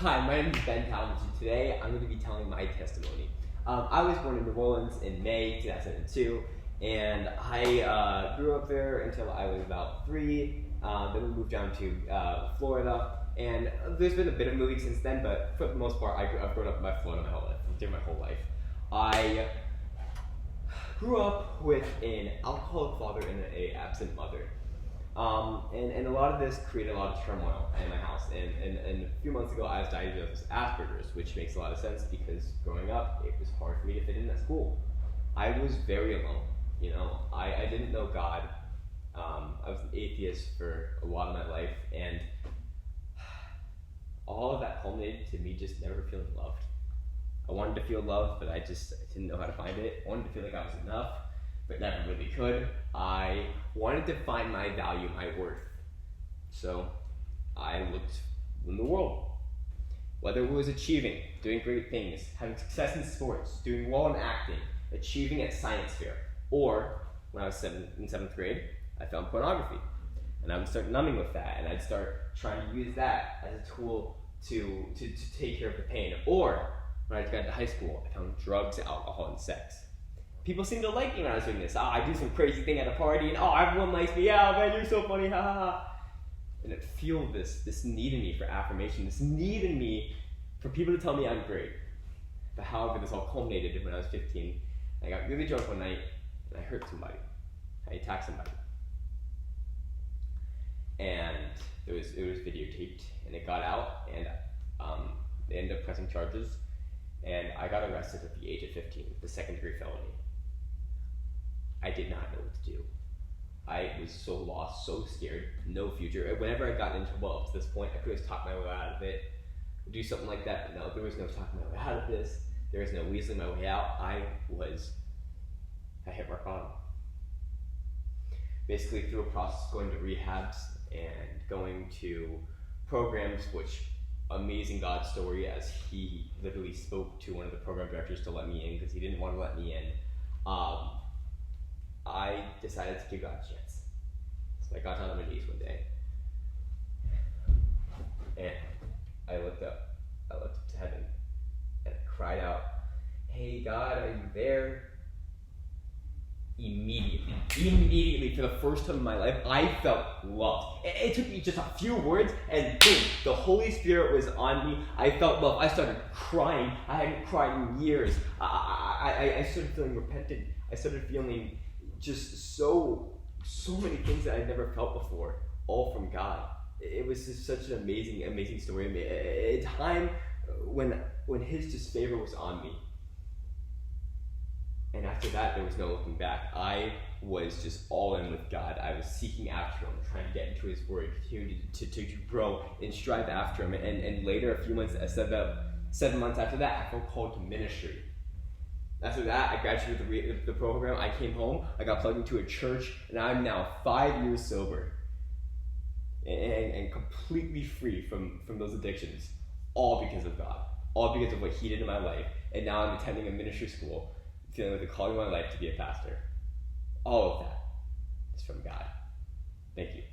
Hi, my name is Ben Talmage, and today I'm going to be telling my testimony. I was born in New Orleans in May 2002, and I grew up there until I was about 3. Then we moved down to Florida, and there's been a bit of moving since then, but for the most part, I've grown up in Florida my whole life. I grew up with an alcoholic father and an absent mother. And a lot of this created a lot of turmoil in my house. And a few months ago, I was diagnosed with Asperger's, which makes a lot of sense because growing up, it was hard for me to fit in at school. I was very alone. I didn't know God. I was an atheist for a lot of my life, and all of that culminated to me just never feeling loved. I wanted to feel love, but I didn't know how to find it. I wanted to feel like I was enough, but never really could. I wanted to find my value, my worth. So I looked in the world. Whether it was achieving, doing great things, having success in sports, doing well in acting, achieving at science fair, or when I was in 7th grade, I found pornography. And I would start numbing with that, and I'd start trying to use that as a tool to take care of the pain. Or when I got to high school, I found drugs, alcohol, and sex. People seemed to like me when I was doing this. I do some crazy thing at a party, and everyone likes me. Yeah, man, you're so funny, ha ha ha. And it fueled this need in me for affirmation, this need in me for people to tell me I'm great. But however, this all culminated when I was 15. I got really drunk one night, and I hurt somebody. I attacked somebody. And it was videotaped, and it got out, and they ended up pressing charges, and I got arrested at the age of 15, the second-degree felony. I did not know what to do. I was so lost, so scared, no future. Whenever I got into up to this point, I could have talked my way out of it, do something like that, but no, there was no talking my way out of this. There was no weaseling my way out. I hit rock bottom. Basically through a process going to rehabs and going to programs, which amazing God story, as he literally spoke to one of the program directors to let me in because he didn't want to let me in. I decided to give God a chance. So I got down on my knees one day, and I looked up to heaven, and I cried out, "Hey God, are you there?" Immediately, for the first time in my life, I felt loved. It took me just a few words, and boom, the Holy Spirit was on me. I felt love. I started crying. I hadn't cried in years. I started feeling repentant. I started feeling just so many things that I'd never felt before, all from God. It was just such an amazing story to me. A time when His just favor was on me. And after that, there was no looking back. I was just all in with God. I was seeking after Him, trying to get into His Word, continue to grow and strive after Him. And later, a few months, about 7 months after that, I felt called to ministry. After that, I graduated the program. I came home, I got plugged into a church, and I'm now 5 years sober and completely free from those addictions, all because of God, all because of what He did in my life. And now I'm attending a ministry school, feeling like the calling of my life to be a pastor. All of that is from God. Thank you.